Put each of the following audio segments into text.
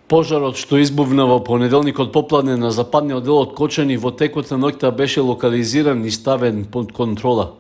Пожарот што избувна во понеделникот попладне на западниот дел од Кочани во текот на ноќта беше локализиран и ставен под контрола.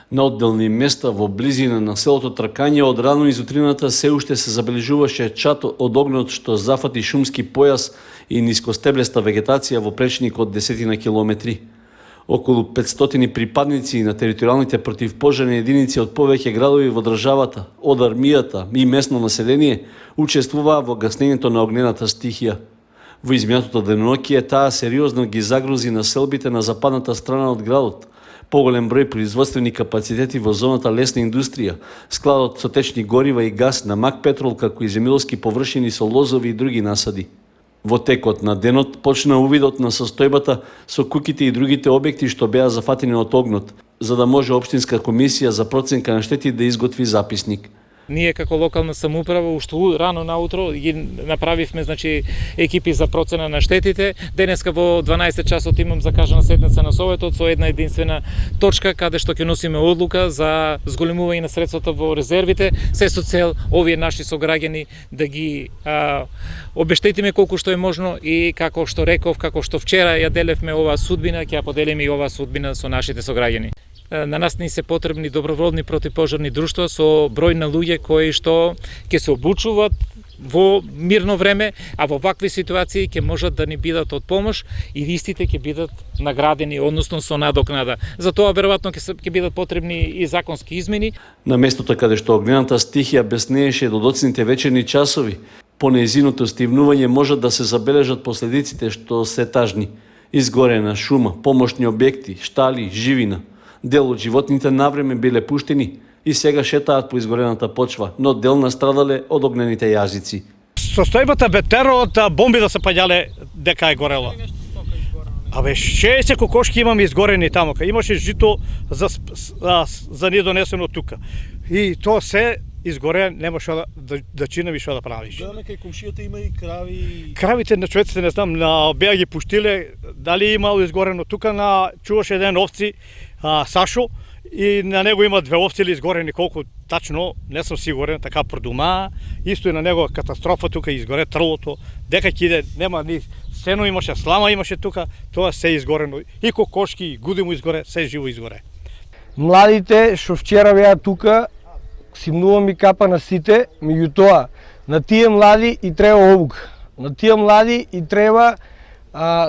На одделни места во близина на селото Тркање од рано изутрината се уште се забележуваше чад од огнот што зафати шумски појас и нискостеблеста вегетација во пречник од 10 километри. Околу 500 припадници на територијалните противпожарни единици од повеќе градови во државата, од армијата и местно население, учествуваа во гаснењето на огнената стихија. Во изминатото деноноќие таа сериозно ги загрузи населбите на западната страна од градот, поголем број производствени капацитети во зоната лесна индустрија, складот со течни горива и газ на Мак Петрол, како и земјоделски површини со лозови и други насади. Во текот на денот почна увидот на состојбата со куќите и другите објекти што беа зафатени од огнот, за да може општинска комисија за проценка на штети да изготви записник. Ние како локална самоуправа уште рано наутро ги направивме екипи за процена на штетите. Денеска во 12 часот имам закажана седница на Советот со една единствена точка каде што ќе носиме одлука за зголемување на средствата во резервите, се со цел овие наши сограѓани да ги обештетиме колку што е можно и како што реков, како што вчера ја делевме оваа судбина, ќе ја поделиме и оваа судбина со нашите сограѓани. На нас ни се потребни доброволни противпожарни друштва со број на луѓе кои што ќе се обучуваат во мирно време, а во вакви ситуации ќе можат да ни бидат од помош и истите ќе бидат наградени, односно со надокнада. За тоа веројатно ќе бидат потребни и законски измени. На местото каде што огнената стихија беснееше до доцните вечерни часови, по нејзиното стивнување можат да се забележат последиците што се тажни. Изгорена шума, помошни објекти, штали, живина. Дел од животните навреме биле пуштени и сега шетаат по изгорената почва, но дел настрадале од огнените јазици. Состојбата бе теророт, бомби да се паѓале дека е горело. Абе, 60 кокошки имаме изгорени таму, имаше жито за ние донесено тука. И то се изгоре, немаше да чинеме што да правиш. Да, кај комшијата има и крави. Кравите на човеците не знам, беа ги пуштиле, дали имало изгорено тука, чуваше еден овци, Сашо, и на него има две овци или изгорени, колку тачно, не сум сигурен, така продума. Исто и на него катастрофа тука, изгоре трлото, дека ќе иде, нема ни сено имаше, слама имаше тука, тоа се изгорено. И кокошки, и гуди му изгоре, се живо изгоре. Младите што вчера беа тука, симнувам и капа на сите, меѓутоа, на тие млади и треба обука. На тие млади и треба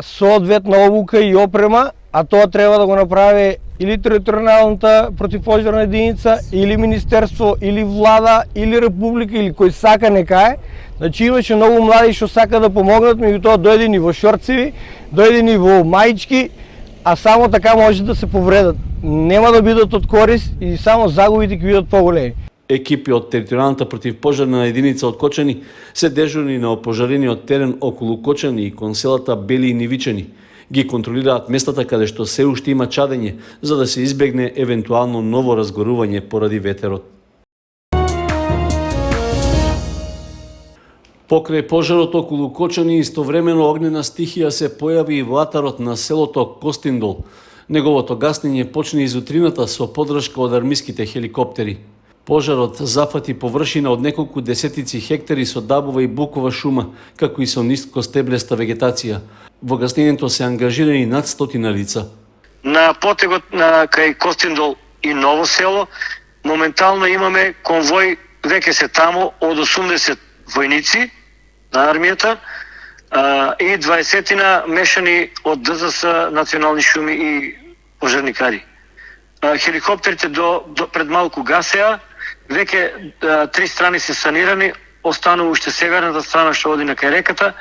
соодветна обука и опрема, а тоа треба да го направи или територијалната противпожарна единица, или министерство, или влада, или република, или кој сака нека е. Значи имаше многу млади што сака да помогнат, меѓутоа дојдени во шорцеви, дојдени во маички, а само така може да се повредат. Нема да бидат од корис и само загубите ќе бидат поголеми. Екипи од територијалната противпожарна единица од Кочани се дежурни на опожарениот терен околу Кочани и кон селата Бели и Нивичани. Ги контролираат местата каде што се уште има чадење, за да се избегне евентуално ново разгорување поради ветерот. Покрај пожарот околу Кочани, истовремено огнена стихија се појави и во атарот на селото Костиндол. Неговото гаснење почна изутрината со поддршка од армиските хеликоптери. Пожарот зафати површина од неколку десетици хектари со дабова и букова шума, како и со нискостеблеста вегетација. Во гаснењето се ангажирани над 100 лица. На потегот на кај Костиндол и Ново село, моментално имаме конвој, веќе се таму, од 80 војници на армијата и 20 мешани од ДЗС, национални шуми и пожарникари. Хеликоптерите пред малку гасеа, веќе 3 страни се санирани, останува уште северната страна што оди на кај реката,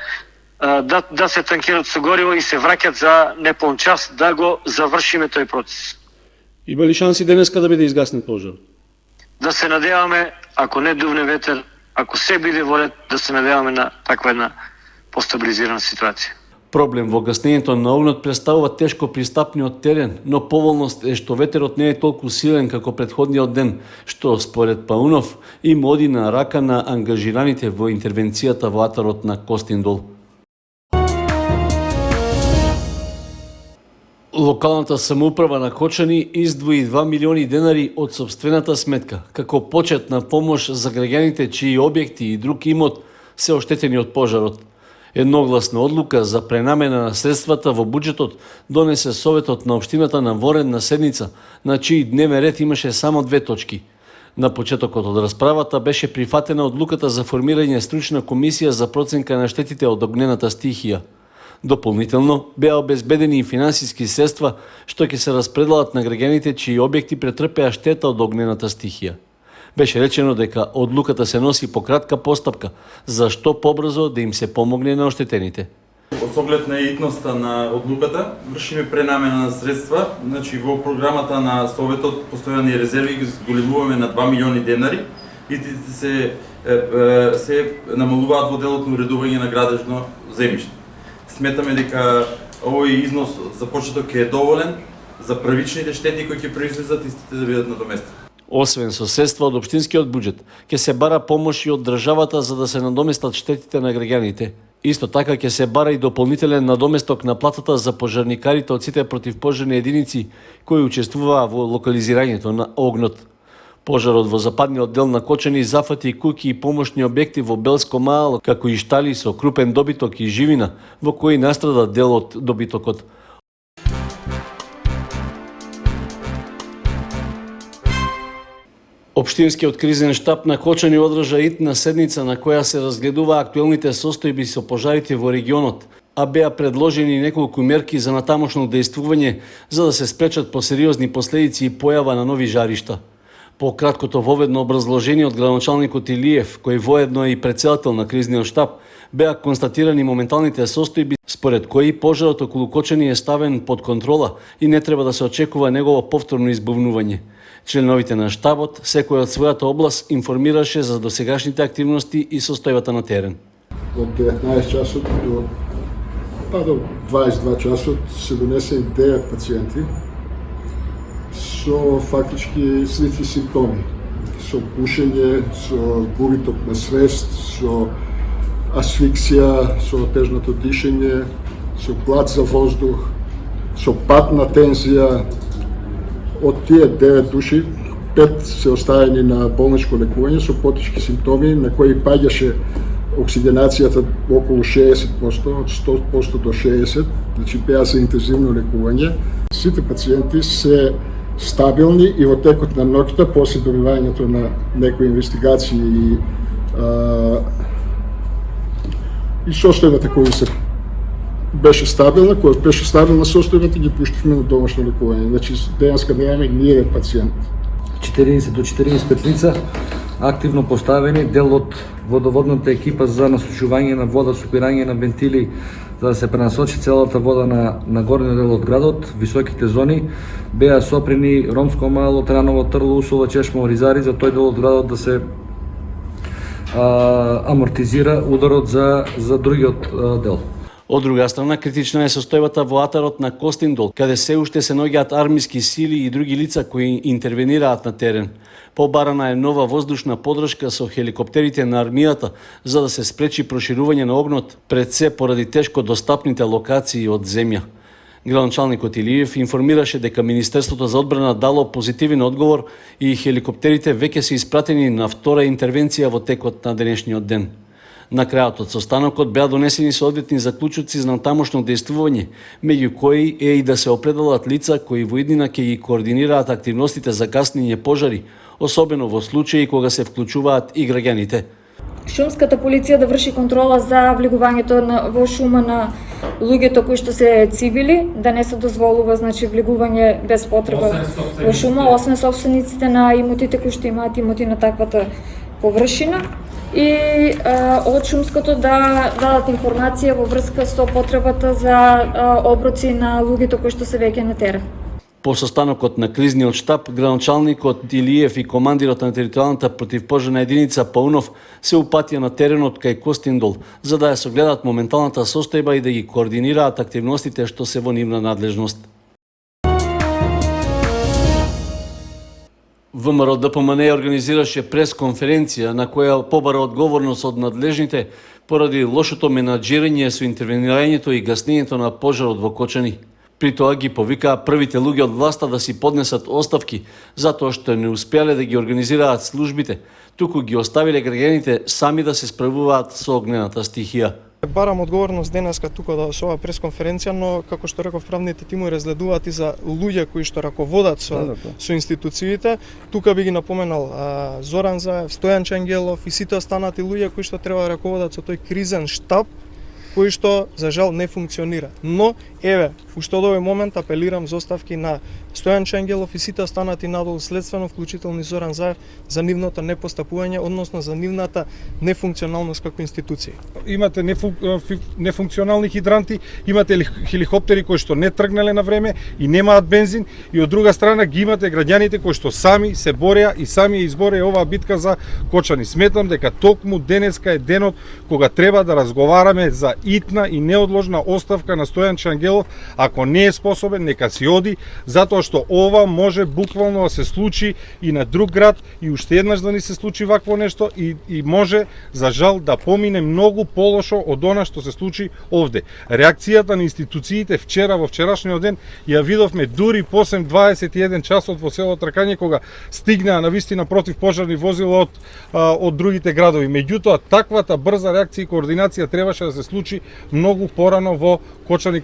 да се танкираат со гориво и се враќат за неполн час да го завршиме тој процес. Има ли шанси денеска да биде изгаснет пожарот? Да се надеваме, ако не дувне ветер, ако се биде волет, да се надеваме на таква една постабилизирана ситуација. Проблем во гаснењето на огнот представува тешко пристапниот терен, но поволност е што ветерот не е толку силен како претходниот ден, што според Паунов им оди на рака на ангажираните во интервенцијата во атарот на Костиндол. Локалната самоуправа на Кочани издвои 2 милиони денари од сопствената сметка, како почетна помош за граѓаните чии објекти и друг имот се оштетени од пожарот. Едногласна одлука за пренамена на средствата во буџетот донесе Советот на општината на воредна седница, на чиј дневен ред имаше само 2 точки. На почетокот од расправата беше прифатена одлуката за формирање стручна комисија за проценка на штетите од огнената стихија. Дополнително беа обезбедени и финансиски средства што ќе се распределат на граѓаните чии објекти претрпеа штета од огнената стихија. Беше речено дека одлуката се носи по кратка постапка, за што побрзо да им се помогне на оштетените. С оглед на итноста на одлуката, вршиме пренамена на средства. Значи, во програмата на Советот постојани резерви ги зголемуваме на 2 милиони денари и се намалуваат во делот на уредување на градежно земјиште. Сметаме дека овој износ за почеток е доволен за првичните штети кои ќе произлезат истите да бидат надоместени. Освен со средства од општинскиот буџет, ќе се бара помош и од државата за да се надоместат штетите на граѓаните. Исто така ќе се бара и дополнителен надоместок на платата за пожарникарите од сите противпожарни единици кои учествуваа во локализирањето на огнот. Пожарот во западниот дел на Кочани зафати куќи и помошни објекти во Белско мало, како и штали со крупен добиток и живина, во кои настрада дел од добитокот. Општинскиот кризен штаб на Кочани одржа итна седница на која се разгледува актуелните состојби со пожарите во регионот, а беа предложени неколку мерки за натамошно дејствување за да се спречат посериозни последици и појава на нови жаришта. По краткото воведно образложение од градоначалникот Илиев, кој воедно е и председател на кризниот штаб, беа констатирани моменталните состојби според кои пожарот околу Кочани е ставен под контрола и не треба да се очекува негово повторно избувнување. Членовите на штабот, секој од својата област, информираше за досегашните активности и состојбата на терен. Од 19 часот до 22 часот се донесе 9 пациенти со фактички слични симптоми, со пушење, со губиток на свест, со асфиксија, со тежното дишење, со глад за воздух, со пат на тензија. Од тие 9 души, 5 се оставени на болничко лекување со потешки симптоми на кои паѓаше оксигенацијата околу 60%, од 100% до 60%, значи беа за интензивно лекување. Сите пациенти се стабилни и во текот на ноќта, после добивањето на некои инвестигации и состојбата кои се беше стабилна, која беше стабилна состојбата, ги пуштивме на домашно лекување. Значи, денеска немаме ни еден пациент. 40 до 45 лица активно поставени, дел од водоводната екипа за насочување на вода, супирање на вентили, за да се пренасочи целата вода на горниот дел од градот, високите зони, беа сопрени Ромско мало, Траново Трло, Усова Чешма, Оризари, за тој дел од градот да се амортизира ударот за другиот дел. Од друга страна, критична е состојбата во атарот на Костиндол, каде се уште се наоѓаат армиски сили и други лица кои интервенираат на терен. Побарана е нова воздушна подршка со хеликоптерите на армијата за да се спречи проширување на огнот, пред се поради тешко достапните локации од земја. Градоначалникот Илиев информираше дека Министерството за одбрана дало позитивен одговор и хеликоптерите веќе се испратени на втора интервенција во текот на денешниот ден. На крајот од состанокот беа донесени соодветни заклучоци за натамошно дејствување, меѓу кои е и да се определат лица кои во иднина ќе ги координираат активностите за гаснење пожари, особено во случаи кога се вклучуваат и граѓаните. Шумската полиција да врши контрола за влегувањето во шума на луѓето кои што се цивили, да не се дозволува влегување без потреба во шума, освен собствениците на имотите кои што имаат имоти на таквата површина. И од Шумското да дадат информација во врска со потребата за оброци на луѓето кои што се веќе на терен. По состанокот на кризниот штаб, градоначалникот Илиев и командирот на територијалната противпожарна единица Паунов се упатија на теренот кај Костиндол, за да ја согледаат моменталната состојба и да ги координираат активностите што се во нивна надлежност. ВМРО ДПМН организираше пресконференција на која побара одговорност од надлежните поради лошото менаџирање со интервенирањето и гаснењето на пожарот во Кочани. При тоа ги повикаа првите луѓе од власта да си поднесат оставки затоа што не успеале да ги организираат службите, туку ги оставиле граѓаните сами да се справуваат со огнената стихија. Барам одговорност денеска тука да со оваа пресконференција, но како што реков, правните тимови разгледуваат и за луѓе кои што раководат со институциите. Тука би ги напоменал Зоран Заев, Стојан Чангелов и сите останати луѓе кои што треба да раководат со тој кризен штаб кој што за жал не функционира. Но еве, уште од овој момент апелирам за оставки на Стојан Чангелов и сите останати надолу следствено, вклучително и Зоран Заев, за нивното непостапување, односно за нивната нефункционалност како институција. Имате нефункционални хидранти, имате хеликоптери кои што не тргнале на време и немаат бензин, и од друга страна ги имате граѓаните кои што сами се бореа и сами избореа оваа битка за Кочани. Сметам дека токму денеска е денот кога треба да разговараме за итна и неодложна оставка на Стојан Чангелов. Ако не е способен, нека си оди, затоа што ова може буквално да се случи и на друг град, и уште еднаш да ни се случи вакво нешто, и може за жал да помине многу полошо од она што се случи овде. Реакцијата на институциите вчера, во вчерашниот ден, ја видовме дури по 21 часот во село Тракање, кога стигнаа на вистина противпожарни возила од другите градови. Меѓутоа, таквата брза реакција и координација требаше да се случи многу порано во Кочани.